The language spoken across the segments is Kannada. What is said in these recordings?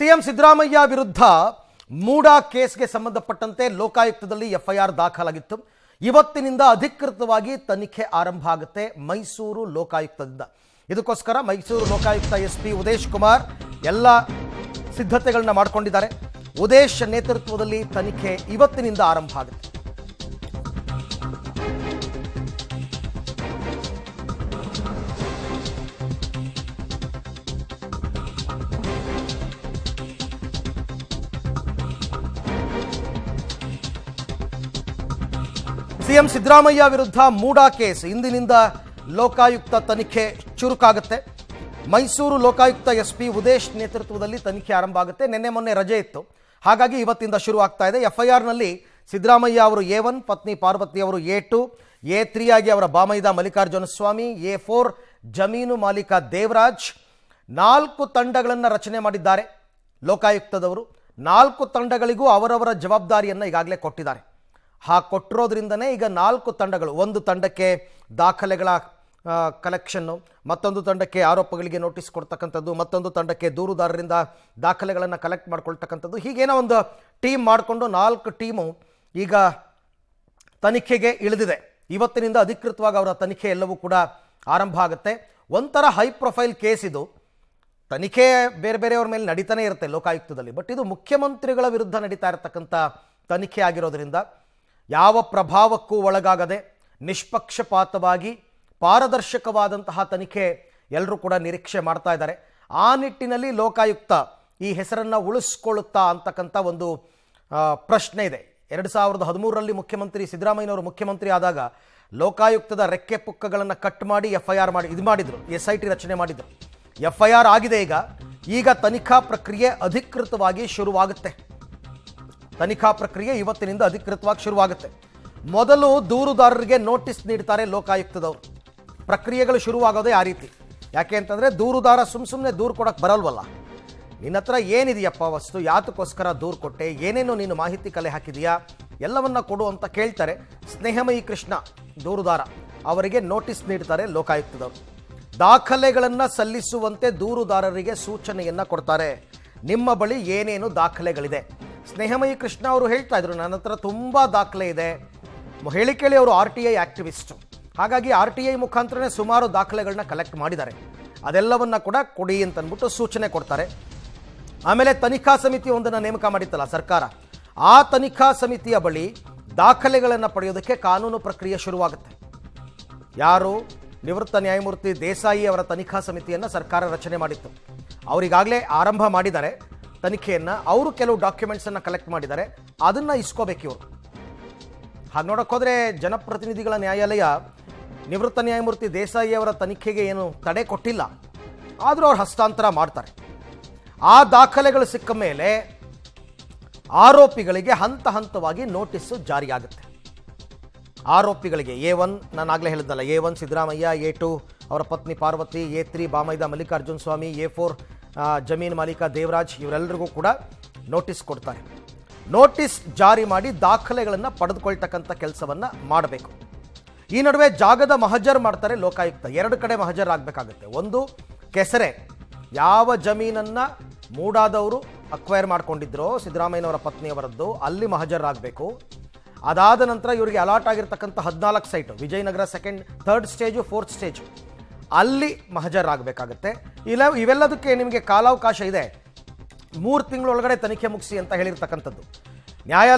ಸಿಎಂ ಸಿದ್ದರಾಮಯ್ಯ ವಿರುದ್ಧ ಮೂಡಾ ಕೇಸ್ಗೆ ಸಂಬಂಧಪಟ್ಟಂತೆ ಲೋಕಾಯುಕ್ತದಲ್ಲಿ ಎಫ್ಐಆರ್ ದಾಖಲಾಗಿತ್ತು. ಇವತ್ತಿನಿಂದ ಅಧಿಕೃತವಾಗಿ ತನಿಖೆ ಆರಂಭ ಆಗುತ್ತೆ ಮೈಸೂರು ಲೋಕಾಯುಕ್ತದಿಂದ. ಇದಕ್ಕೋಸ್ಕರ ಮೈಸೂರು ಲೋಕಾಯುಕ್ತ SP ಉದೇಶ್ ಕುಮಾರ್ ಎಲ್ಲ ಸಿದ್ಧತೆಗಳನ್ನ ಮಾಡಿಕೊಂಡಿದ್ದಾರೆ. ಉದೇಶ್ ನೇತೃತ್ವದಲ್ಲಿ ತನಿಖೆ ಇವತ್ತಿನಿಂದ ಆರಂಭ ಆಗುತ್ತೆ. ಸಿಎಂ ಸಿದ್ದರಾಮಯ್ಯ ವಿರುದ್ಧ ಮೂಡಾ ಕೇಸ್ ಇಂದಿನಿಂದ ಲೋಕಾಯುಕ್ತ ತನಿಖೆ ಚುರುಕಾಗುತ್ತೆ. ಮೈಸೂರು ಲೋಕಾಯುಕ್ತ SP ಉದೇಶ್ ನೇತೃತ್ವದಲ್ಲಿ ತನಿಖೆ ಆರಂಭ ಆಗುತ್ತೆ. ನಿನ್ನೆ ಮೊನ್ನೆ ರಜೆ ಇತ್ತು, ಹಾಗಾಗಿ ಇವತ್ತಿಂದ ಶುರು ಆಗ್ತಾ ಇದೆ. ಎಫ್ಐಆರ್ನಲ್ಲಿ ಸಿದ್ದರಾಮಯ್ಯ ಅವರು A1, ಪತ್ನಿ ಪಾರ್ವತಿ ಅವರು A2, A3 ಆಗಿ ಅವರ ಬಾಮೈದ ಮಲ್ಲಿಕಾರ್ಜುನ ಸ್ವಾಮಿ, A4 ಜಮೀನು ಮಾಲೀಕ ದೇವರಾಜ್ 4 ತಂಡಗಳನ್ನು ರಚನೆ ಮಾಡಿದ್ದಾರೆ ಲೋಕಾಯುಕ್ತದವರು. 4 ತಂಡಗಳಿಗೂ ಅವರವರ ಜವಾಬ್ದಾರಿಯನ್ನು ಈಗಾಗಲೇ ಕೊಟ್ಟಿದ್ದಾರೆ. ಕೊಟ್ಟಿರೋದ್ರಿಂದನೇ ಈಗ 4 ತಂಡಗಳು, ಒಂದು ತಂಡಕ್ಕೆ ದಾಖಲೆಗಳ ಕಲೆಕ್ಷನ್ನು, ಮತ್ತೊಂದು ತಂಡಕ್ಕೆ ಆರೋಪಗಳಿಗೆ ನೋಟಿಸ್ ಕೊಡ್ತಕ್ಕಂಥದ್ದು, ಮತ್ತೊಂದು ತಂಡಕ್ಕೆ ದೂರುದಾರರಿಂದ ದಾಖಲೆಗಳನ್ನು ಕಲೆಕ್ಟ್ ಮಾಡ್ಕೊಳ್ತಕ್ಕಂಥದ್ದು, ಹೀಗೇನೋ ಒಂದು ಟೀಮ್ ಮಾಡಿಕೊಂಡು 4 ಟೀಮು ಈಗ ತನಿಖೆಗೆ ಇಳಿದಿದೆ. ಇವತ್ತಿನಿಂದ ಅಧಿಕೃತವಾಗಿ ಅವರ ತನಿಖೆ ಎಲ್ಲವೂ ಕೂಡ ಆರಂಭ ಆಗುತ್ತೆ. ಒಂಥರ ಹೈ ಪ್ರೊಫೈಲ್ ಕೇಸ್ ಇದು. ತನಿಖೆ ಬೇರೆ ಬೇರೆಯವ್ರ ಮೇಲೆ ನಡೀತಾನೆ ಇರುತ್ತೆ ಲೋಕಾಯುಕ್ತದಲ್ಲಿ, ಬಟ್ ಇದು ಮುಖ್ಯಮಂತ್ರಿಗಳ ವಿರುದ್ಧ ನಡೀತಾ ಇರತಕ್ಕಂಥ ತನಿಖೆ ಆಗಿರೋದ್ರಿಂದ ಯಾವ ಪ್ರಭಾವಕ್ಕೂ ಒಳಗಾಗದೆ ನಿಷ್ಪಕ್ಷಪಾತವಾಗಿ ಪಾರದರ್ಶಕವಾದಂತಹ ತನಿಖೆ ಎಲ್ಲರೂ ಕೂಡ ನಿರೀಕ್ಷೆ ಮಾಡ್ತಾ ಇದ್ದಾರೆ. ಆ ನಿಟ್ಟಿನಲ್ಲಿ ಲೋಕಾಯುಕ್ತ ಈ ಹೆಸರನ್ನು ಉಳಿಸ್ಕೊಳ್ಳುತ್ತಾ ಅಂತಕ್ಕಂಥ ಒಂದು ಪ್ರಶ್ನೆ ಇದೆ. 2013ರಲ್ಲಿ ಮುಖ್ಯಮಂತ್ರಿ ಸಿದ್ದರಾಮಯ್ಯನವರು ಮುಖ್ಯಮಂತ್ರಿ ಆದಾಗ ಲೋಕಾಯುಕ್ತದ ರೆಕ್ಕೆ ಪುಕ್ಕಗಳನ್ನು ಕಟ್ ಮಾಡಿ ಎಫ್ಐಆರ್ ಮಾಡಿದ್ರು, SIT ರಚನೆ ಮಾಡಿದ್ರು. ಎಫ್ಐಆರ್ ಆಗಿದೆ. ಈಗ ತನಿಖಾ ಪ್ರಕ್ರಿಯೆ ಅಧಿಕೃತವಾಗಿ ಶುರುವಾಗುತ್ತೆ. ತನಿಖಾ ಪ್ರಕ್ರಿಯೆ ಇವತ್ತಿನಿಂದ ಅಧಿಕೃತವಾಗಿ ಶುರುವಾಗುತ್ತೆ. ಮೊದಲು ದೂರುದಾರರಿಗೆ ನೋಟಿಸ್ ನೀಡ್ತಾರೆ ಲೋಕಾಯುಕ್ತದವರು. ಪ್ರಕ್ರಿಯೆಗಳು ಶುರುವಾಗೋದೇ ಆ ರೀತಿ. ಯಾಕೆ ಅಂತಂದರೆ ದೂರುದಾರ ಸುಮ್ಮನೆ ದೂರು ಕೊಡೋಕ್ಕೆ ಬರಲ್ವಲ್ಲ. ನಿನ್ನ ಹತ್ರ ಏನಿದೆಯಪ್ಪ ವಸ್ತು, ಯಾತಕ್ಕೋಸ್ಕರ ದೂರು ಕೊಟ್ಟೆ, ಏನೇನೋ ನೀನು ಮಾಹಿತಿ ಕಲೆ ಹಾಕಿದೆಯಾ, ಎಲ್ಲವನ್ನ ಕೊಡು ಅಂತ ಕೇಳ್ತಾರೆ. ಸ್ನೇಹಮಯಿ ಕೃಷ್ಣ ದೂರುದಾರ ಅವರಿಗೆ ನೋಟಿಸ್ ನೀಡ್ತಾರೆ ಲೋಕಾಯುಕ್ತದವರು. ದಾಖಲೆಗಳನ್ನು ಸಲ್ಲಿಸುವಂತೆ ದೂರುದಾರರಿಗೆ ಸೂಚನೆಯನ್ನು ಕೊಡ್ತಾರೆ. ನಿಮ್ಮ ಬಳಿ ಏನೇನು ದಾಖಲೆಗಳಿದೆ. ಸ್ನೇಹಮಯಿ ಕೃಷ್ಣ ಅವರು ಹೇಳ್ತಾ ಇದ್ರು, ನನ್ನ ಹತ್ರ ತುಂಬ ದಾಖಲೆ ಇದೆ. ಹೇಳಿ ಕೇಳಿ ಅವರು RTI ಆಕ್ಟಿವಿಸ್ಟ್, ಹಾಗಾಗಿ RTI ಮುಖಾಂತರನೇ ಸುಮಾರು ದಾಖಲೆಗಳನ್ನ ಕಲೆಕ್ಟ್ ಮಾಡಿದ್ದಾರೆ. ಅದೆಲ್ಲವನ್ನ ಕೂಡ ಕೊಡಿ ಅಂತಂದ್ಬಿಟ್ಟು ಸೂಚನೆ ಕೊಡ್ತಾರೆ. ಆಮೇಲೆ ತನಿಖಾ ಸಮಿತಿ ಒಂದನ್ನು ನೇಮಕ ಮಾಡಿತ್ತಲ್ಲ ಸರ್ಕಾರ, ಆ ತನಿಖಾ ಸಮಿತಿಯ ಬಳಿ ದಾಖಲೆಗಳನ್ನು ಪಡೆಯೋದಕ್ಕೆ ಕಾನೂನು ಪ್ರಕ್ರಿಯೆ ಶುರುವಾಗುತ್ತೆ. ಯಾರು ನಿವೃತ್ತ ನ್ಯಾಯಮೂರ್ತಿ ದೇಸಾಯಿ ಅವರ ತನಿಖಾ ಸಮಿತಿಯನ್ನು ಸರ್ಕಾರ ರಚನೆ ಮಾಡಿತ್ತು. ಅವರಿಗಾಗಲೇ ಆರಂಭ ಮಾಡಿದ್ದಾರೆ ತನಿಖೆಯನ್ನು. ಅವರು ಕೆಲವು ಡಾಕ್ಯುಮೆಂಟ್ಸನ್ನು ಕಲೆಕ್ಟ್ ಮಾಡಿದ್ದಾರೆ, ಅದನ್ನು ಇಸ್ಕೋಬೇಕು ಇವರು. ಹಾಗೆ ನೋಡೋಕೆ ಹೋದರೆ ಜನಪ್ರತಿನಿಧಿಗಳ ನ್ಯಾಯಾಲಯ ನಿವೃತ್ತ ನ್ಯಾಯಮೂರ್ತಿ ದೇಸಾಯಿ ಅವರ ತನಿಖೆಗೆ ಏನು ತಡೆ ಕೊಟ್ಟಿಲ್ಲ, ಆದರೂ ಅವ್ರು ಹಸ್ತಾಂತರ ಮಾಡ್ತಾರೆ. ಆ ದಾಖಲೆಗಳು ಸಿಕ್ಕ ಮೇಲೆ ಆರೋಪಿಗಳಿಗೆ ಹಂತ ಹಂತವಾಗಿ ನೋಟಿಸ್ಸು ಜಾರಿಯಾಗುತ್ತೆ. ಆರೋಪಿಗಳಿಗೆ A1 ನಾನಾಗಲೇ ಹೇಳಿದ್ನಲ್ಲ, A1 ಸಿದ್ದರಾಮಯ್ಯ, A2 ಅವರ ಪತ್ನಿ ಪಾರ್ವತಿ, A3 ಬಾಮೈದ ಮಲ್ಲಿಕಾರ್ಜುನ ಸ್ವಾಮಿ, A4 ಜಮೀನು ಮಾಲೀಕ ದೇವರಾಜ್, ಇವರೆಲ್ಲರಿಗೂ ಕೂಡ ನೋಟಿಸ್ ಕೊಡ್ತಾರೆ. ನೋಟಿಸ್ ಜಾರಿ ಮಾಡಿ ದಾಖಲೆಗಳನ್ನು ಪಡೆದುಕೊಳ್ತಕ್ಕಂಥ ಕೆಲಸವನ್ನು ಮಾಡಬೇಕು. ಈ ನಡುವೆ ಜಾಗದ ಮಹಜರ್ ಮಾಡ್ತಾರೆ ಲೋಕಾಯುಕ್ತ. 2 ಕಡೆ ಮಹಜರ್ ಆಗಬೇಕಾಗುತ್ತೆ. ಒಂದು ಕೆಸರೆ, ಯಾವ ಜಮೀನನ್ನು ಮೂಡಾದವರು ಅಕ್ವೈರ್ ಮಾಡ್ಕೊಂಡಿದ್ರೋ ಸಿದ್ದರಾಮಯ್ಯನವರ ಪತ್ನಿಯವರದ್ದು, ಅಲ್ಲಿ ಮಹಜರ್ ಆಗಬೇಕು. ಅದಾದ ನಂತರ ಇವರಿಗೆ ಅಲಾಟ್ ಆಗಿರ್ತಕ್ಕಂಥ 14 site, Vijayanagara 2nd, 3rd stage, 4th stage, ಅಲ್ಲಿ ಮಹಜರ್ ಆಗಬೇಕಾಗತ್ತೆ. ಇವೆಲ್ಲದಕ್ಕೆ ನಿಮಗೆ ಕಾಲಾವಕಾಶ ಇದೆ. 3 ತಿಂಗಳೊಳಗಡೆ ತನಿಖೆ ಮುಗಿಸಿ ಅಂತ ಹೇಳಿರ್ತಕ್ಕಂಥದ್ದು.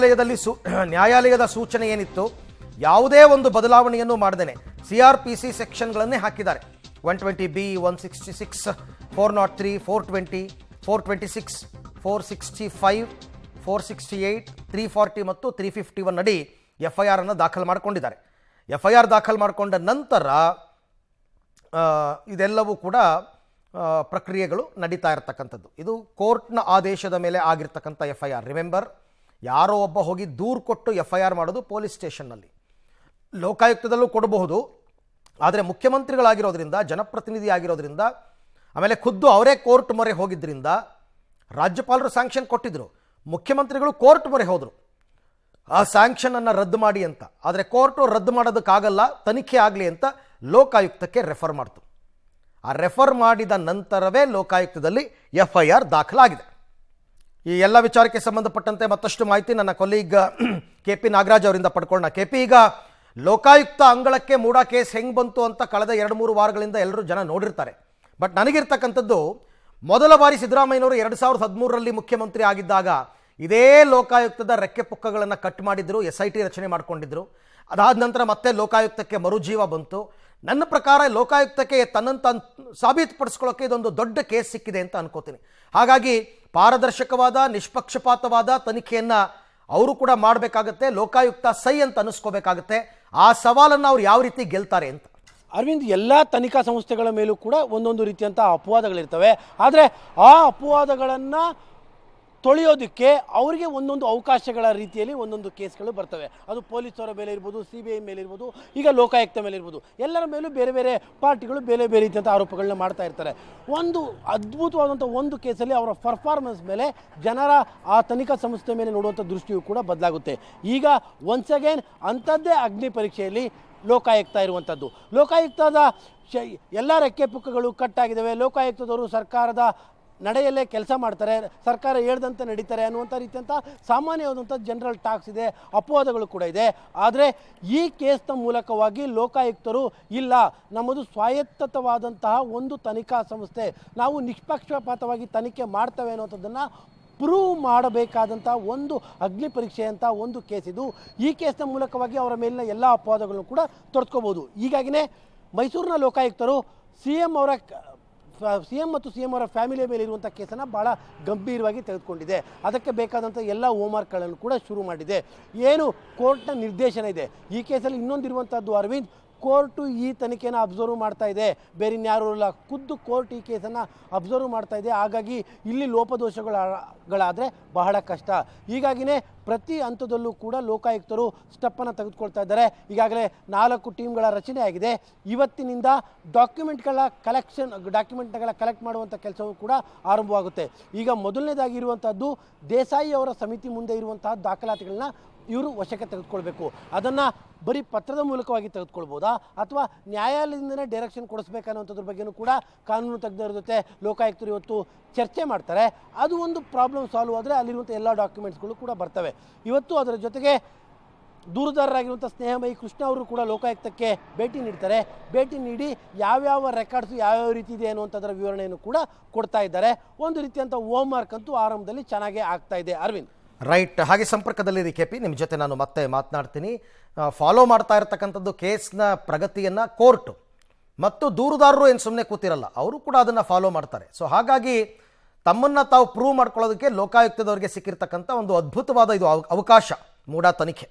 ನ್ಯಾಯಾಲಯದ ಸೂಚನೆ ಏನಿತ್ತು, ಯಾವುದೇ ಒಂದು ಬದಲಾವಣೆಯನ್ನು ಮಾಡದೇನೆ CRPC ಸೆಕ್ಷನ್ಗಳನ್ನೇ ಹಾಕಿದ್ದಾರೆ. 120B, 166, 403, 420, 426, 465, 468, 340 ಮತ್ತು 351 ಅಡಿ FIR ಅನ್ನು ದಾಖಲು ಮಾಡಿಕೊಂಡಿದ್ದಾರೆ. FIR ದಾಖಲು ಮಾಡಿಕೊಂಡ ನಂತರ ಇದೆಲ್ಲವೂ ಕೂಡ ಪ್ರಕ್ರಿಯೆಗಳು ನಡೀತಾ ಇರತಕ್ಕಂಥದ್ದು. ಇದು ಕೋರ್ಟ್ನ ಆದೇಶದ ಮೇಲೆ ಆಗಿರ್ತಕ್ಕಂಥ FIR. ರಿಮೆಂಬರ್, ಯಾರೋ ಒಬ್ಬ ಹೋಗಿ ದೂರು ಕೊಟ್ಟು FIR ಮಾಡೋದು ಪೊಲೀಸ್ ಸ್ಟೇಷನ್ನಲ್ಲಿ. ಲೋಕಾಯುಕ್ತದಲ್ಲೂ ಕೊಡಬಹುದು, ಆದರೆ ಮುಖ್ಯಮಂತ್ರಿಗಳಾಗಿರೋದ್ರಿಂದ, ಜನಪ್ರತಿನಿಧಿ ಆಗಿರೋದ್ರಿಂದ, ಆಮೇಲೆ ಖುದ್ದು ಅವರೇ ಕೋರ್ಟ್ ಮೊರೆ ಹೋಗಿದ್ದರಿಂದ ರಾಜ್ಯಪಾಲರು ಸ್ಯಾಂಕ್ಷನ್ ಕೊಟ್ಟಿದ್ರು, ಮುಖ್ಯಮಂತ್ರಿಗಳು ಕೋರ್ಟ್ ಮೊರೆ ಹೋದರು ಆ ಸ್ಯಾಂಕ್ಷನನ್ನು ರದ್ದು ಮಾಡಿ ಅಂತ. ಆದರೆ ಕೋರ್ಟು ರದ್ದು ಮಾಡೋದಕ್ಕಾಗಲ್ಲ, ತನಿಖೆ ಆಗಲಿ ಅಂತ ಲೋಕಾಯುಕ್ತಕ್ಕೆ ರೆಫರ್ ಮಾಡ್ತು. ಆ ರೆಫರ್ ಮಾಡಿದ ನಂತರವೇ ಲೋಕಾಯುಕ್ತದಲ್ಲಿ FIR ದಾಖಲಾಗಿದೆ. ಈ ಎಲ್ಲ ವಿಚಾರಕ್ಕೆ ಸಂಬಂಧಪಟ್ಟಂತೆ ಮತ್ತಷ್ಟು ಮಾಹಿತಿ ನನ್ನ ಕೊಲೀಗ್ KP ನಾಗರಾಜ್ ಅವರಿಂದ ಪಡ್ಕೊಳ್ಳೋಣ. KP, ಈಗ ಲೋಕಾಯುಕ್ತ ಅಂಗಳಕ್ಕೆ ಮೂಡಾ ಕೇಸ್ ಹೆಂಗೆ ಬಂತು ಅಂತ ಕಳೆದ 2-3 ವಾರಗಳಿಂದ ಎಲ್ಲರೂ ಜನ ನೋಡಿರ್ತಾರೆ. ಬಟ್ ನನಗಿರ್ತಕ್ಕಂಥದ್ದು, ಮೊದಲ ಬಾರಿ ಸಿದ್ದರಾಮಯ್ಯನವರು 2013ರಲ್ಲಿ ಮುಖ್ಯಮಂತ್ರಿ ಆಗಿದ್ದಾಗ ಇದೇ ಲೋಕಾಯುಕ್ತದ ರೆಕ್ಕೆ ಪುಕ್ಕಗಳನ್ನು ಕಟ್ ಮಾಡಿದ್ರು, SIT ರಚನೆ ಮಾಡಿಕೊಂಡಿದ್ರು. ಅದಾದ ನಂತರ ಮತ್ತೆ ಲೋಕಾಯುಕ್ತಕ್ಕೆ ಮರುಜೀವ ಬಂತು. ನನ್ನ ಪ್ರಕಾರ ಲೋಕಾಯುಕ್ತಕ್ಕೆ ತನ್ನಂತ ಸಾಬೀತುಪಡಿಸ್ಕೊಳ್ಳೋಕೆ ಇದೊಂದು ದೊಡ್ಡ ಕೇಸ್ ಸಿಕ್ಕಿದೆ ಅಂತ ಅನ್ಕೋತೀನಿ. ಹಾಗಾಗಿ ಪಾರದರ್ಶಕವಾದ ನಿಷ್ಪಕ್ಷಪಾತವಾದ ತನಿಖೆಯನ್ನು ಅವರು ಕೂಡ ಮಾಡಬೇಕಾಗತ್ತೆ, ಲೋಕಾಯುಕ್ತ ಸೈ ಅಂತ ಅನ್ನಿಸ್ಕೋಬೇಕಾಗತ್ತೆ. ಆ ಸವಾಲನ್ನು ಅವ್ರು ಯಾವ ರೀತಿ ಗೆಲ್ತಾರೆ ಅಂತ. ಅರವಿಂದ್, ಎಲ್ಲ ತನಿಖಾ ಸಂಸ್ಥೆಗಳ ಮೇಲೂ ಕೂಡ ಒಂದೊಂದು ರೀತಿಯಂಥ ಅಪವಾದಗಳಿರ್ತವೆ. ಆದರೆ ಆ ಅಪವಾದಗಳನ್ನು ತೊಳೆಯೋದಕ್ಕೆ ಅವರಿಗೆ ಒಂದೊಂದು ಅವಕಾಶಗಳ ರೀತಿಯಲ್ಲಿ ಒಂದೊಂದು ಕೇಸ್ಗಳು ಬರ್ತವೆ. ಅದು ಪೊಲೀಸರ ಮೇಲೆ ಇರ್ಬೋದು, CBI ಮೇಲೆ ಇರ್ಬೋದು, ಈಗ ಲೋಕಾಯುಕ್ತ ಮೇಲೆ ಇರ್ಬೋದು. ಎಲ್ಲರ ಮೇಲೂ ಬೇರೆ ಬೇರೆ ಪಾರ್ಟಿಗಳು ಬೇರೆ ಬೇರೆ ರೀತಿಯಂಥ ಆರೋಪಗಳನ್ನ ಮಾಡ್ತಾ ಇರ್ತಾರೆ. ಒಂದು ಅದ್ಭುತವಾದಂಥ ಒಂದು ಕೇಸಲ್ಲಿ ಅವರ ಪರ್ಫಾರ್ಮೆನ್ಸ್ ಮೇಲೆ ಜನರ ಆ ತನಿಖಾ ಸಂಸ್ಥೆ ಮೇಲೆ ನೋಡುವಂಥ ದೃಷ್ಟಿಯು ಕೂಡ ಬದಲಾಗುತ್ತೆ. ಈಗ ಒನ್ಸ್ ಅಗೇನ್ ಅಂಥದ್ದೇ ಅಗ್ನಿ ಪರೀಕ್ಷೆಯಲ್ಲಿ ಲೋಕಾಯುಕ್ತ ಇರುವಂಥದ್ದು. ಲೋಕಾಯುಕ್ತದ ಎಲ್ಲ ರೆಕ್ಕೆ ಪುಕ್ಕಗಳು ಕಟ್ಟಾಗಿದ್ದಾವೆ. ಲೋಕಾಯುಕ್ತದವರು ಸರ್ಕಾರದ ನಡೆಯಲ್ಲೇ ಕೆಲಸ ಮಾಡ್ತಾರೆ, ಸರ್ಕಾರ ಹೇಳ್ದಂತೆ ನಡೀತಾರೆ ಅನ್ನುವಂಥ ರೀತಿಯಂಥ ಸಾಮಾನ್ಯವಾದಂಥ ಜನರಲ್ ಟಾಕ್ಸ್ ಇದೆ, ಅಪವಾದಗಳು ಕೂಡ ಇದೆ. ಆದರೆ ಈ ಕೇಸ್ನ ಮೂಲಕವಾಗಿ ಲೋಕಾಯುಕ್ತರು ಇಲ್ಲ, ನಮ್ಮದು ಸ್ವಾಯತ್ತವಾದಂತಹ ಒಂದು ತನಿಖಾ ಸಂಸ್ಥೆ, ನಾವು ನಿಷ್ಪಕ್ಷಪಾತವಾಗಿ ತನಿಖೆ ಮಾಡ್ತೇವೆ ಅನ್ನೋಂಥದ್ದನ್ನು ಪ್ರೂವ್ ಮಾಡಬೇಕಾದಂಥ ಒಂದು ಅಗ್ನಿ ಪರೀಕ್ಷೆ ಅಂತ ಒಂದು ಕೇಸ್ ಇದು. ಈ ಕೇಸ್ನ ಮೂಲಕವಾಗಿ ಅವರ ಮೇಲಿನ ಎಲ್ಲ ಅಪವಾದಗಳನ್ನು ಕೂಡ ತೊಡೆಸ್ಕೋಬೋದು. ಹೀಗಾಗಿಯೇ ಮೈಸೂರಿನ ಲೋಕಾಯುಕ್ತರು CM ಮತ್ತು CM ಅವರ ಫ್ಯಾಮಿಲಿಯ ಮೇಲೆ ಇರುವಂಥ ಕೇಸನ್ನು ಭಾಳ ಗಂಭೀರವಾಗಿ ತೆಗೆದುಕೊಂಡಿದೆ. ಅದಕ್ಕೆ ಬೇಕಾದಂಥ ಎಲ್ಲ ಹೋಮ್ವರ್ಕ್ಗಳನ್ನು ಕೂಡ ಶುರು ಮಾಡಿದೆ. ಏನು ಕೋರ್ಟ್ನ ನಿರ್ದೇಶನ ಇದೆ ಈ ಕೇಸಲ್ಲಿ ಇನ್ನೊಂದಿರುವಂಥದ್ದು ಅರವಿಂದ್, ಕೋರ್ಟು ಈ ತನಿಖೆಯನ್ನು ಅಬ್ಸರ್ವ್ ಮಾಡ್ತಾ ಇದೆ, ಬೇರೆ ಇನ್ಯಾರೂ ಇಲ್ಲ, ಖುದ್ದು ಕೋರ್ಟ್ ಈ ಕೇಸನ್ನು ಅಬ್ಸರ್ವ್ ಮಾಡ್ತಾ ಇದೆ. ಹಾಗಾಗಿ ಇಲ್ಲಿ ಲೋಪದೋಷಗಳಾದರೆ ಬಹಳ ಕಷ್ಟ. ಹೀಗಾಗಿಯೇ ಪ್ರತಿ ಹಂತದಲ್ಲೂ ಕೂಡ ಲೋಕಾಯುಕ್ತರು ಸ್ಟೆಪ್ಪನ್ನು ತೆಗೆದುಕೊಳ್ತಾ ಇದ್ದಾರೆ. ಈಗಾಗಲೇ 4 ಟೀಮ್ಗಳ ರಚನೆ ಆಗಿದೆ. ಇವತ್ತಿನಿಂದ ಡಾಕ್ಯುಮೆಂಟ್ಗಳ ಕಲೆಕ್ಟ್ ಮಾಡುವಂಥ ಕೆಲಸವೂ ಕೂಡ ಆರಂಭವಾಗುತ್ತೆ. ಈಗ ಮೊದಲನೇದಾಗಿರುವಂಥದ್ದು ದೇಸಾಯಿ ಅವರ ಸಮಿತಿ ಮುಂದೆ ಇರುವಂತಹ ದಾಖಲಾತಿಗಳನ್ನ ಇವರು ವಶಕ್ಕೆ ತೆಗೆದುಕೊಳ್ಬೇಕು. ಅದನ್ನು ಬರೀ ಪತ್ರದ ಮೂಲಕವಾಗಿ ತೆಗೆದುಕೊಳ್ಬೋದಾ ಅಥವಾ ನ್ಯಾಯಾಲಯದಿಂದನೇ ಡೈರೆಕ್ಷನ್ ಕೊಡಿಸ್ಬೇಕನ್ನುವಂಥದ್ರ ಬಗ್ಗೆಯೂ ಕೂಡ ಕಾನೂನು ತಜ್ಞರ ಜೊತೆ ಲೋಕಾಯುಕ್ತರು ಇವತ್ತು ಚರ್ಚೆ ಮಾಡ್ತಾರೆ. ಅದು ಒಂದು ಪ್ರಾಬ್ಲಮ್ ಸಾಲ್ವ್ ಆದರೆ ಅಲ್ಲಿರುವಂಥ ಎಲ್ಲ ಡಾಕ್ಯುಮೆಂಟ್ಸ್ಗಳು ಕೂಡ ಬರ್ತವೆ. ಇವತ್ತು ಅದರ ಜೊತೆಗೆ ದೂರುದಾರರಾಗಿರುವಂಥ ಸ್ನೇಹಮಯಿ ಕೃಷ್ಣ ಅವರು ಕೂಡ ಲೋಕಾಯುಕ್ತಕ್ಕೆ ಭೇಟಿ ನೀಡ್ತಾರೆ. ಭೇಟಿ ನೀಡಿ ಯಾವ್ಯಾವ ರೆಕಾರ್ಡ್ಸು ಯಾವ್ಯಾವ ರೀತಿ ಇದೆ ಅನ್ನುವಂಥದ್ರ ವಿವರಣೆಯನ್ನು ಕೂಡ ಕೊಡ್ತಾ ಇದ್ದಾರೆ. ಒಂದು ರೀತಿಯಂಥ ಹೋಮ್ವರ್ಕ್ ಅಂತೂ ಆರಂಭದಲ್ಲಿ ಚೆನ್ನಾಗೇ ಆಗ್ತಾ ಇದೆ ಅರವಿಂದ್. ರೈಟ್, ಹಾಗೆ ಸಂಪರ್ಕದಲ್ಲಿರಿ KP, ನಿಮ್ಮ ಜೊತೆ ನಾನು ಮತ್ತೆ ಮಾತನಾಡ್ತೀನಿ. ಫಾಲೋ ಮಾಡ್ತಾ ಇರತಕ್ಕಂಥದ್ದು ಕೇಸ್ನ ಪ್ರಗತಿಯನ್ನು ಕೋರ್ಟು ಮತ್ತು ದೂರುದಾರರು ಏನು ಸುಮ್ಮನೆ ಕೂತಿರಲ್ಲ, ಅವರು ಕೂಡ ಅದನ್ನು ಫಾಲೋ ಮಾಡ್ತಾರೆ. ಸೊ ಹಾಗಾಗಿ ತಮ್ಮನ್ನು ತಾವು ಪ್ರೂವ್ ಮಾಡ್ಕೊಳ್ಳೋದಕ್ಕೆ ಲೋಕಾಯುಕ್ತದವರಿಗೆ ಸಿಕ್ಕಿರ್ತಕ್ಕಂಥ ಒಂದು ಅದ್ಭುತವಾದ ಇದು ಅವಕಾಶ ಮೂಡಾ ತನಿಖೆ.